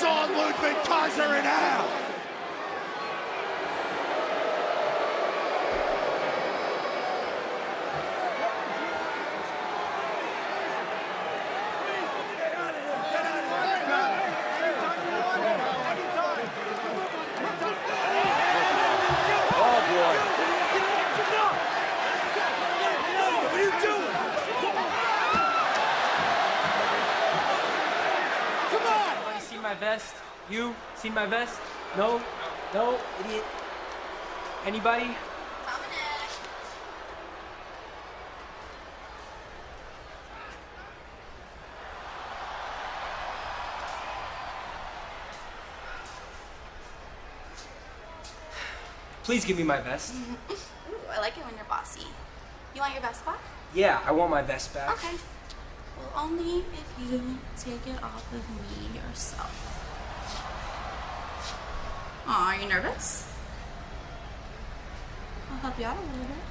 on Ludwig Kaiser in hell. My vest? You seen my vest? No? No? Idiot? Anybody? Dominic. Please give me my vest. Ooh, I like it when you're bossy. You want your vest back? Yeah, I want my vest back. Okay. Well, only if you take it off of me yourself. Aw, are you nervous? I'll help you out a little bit.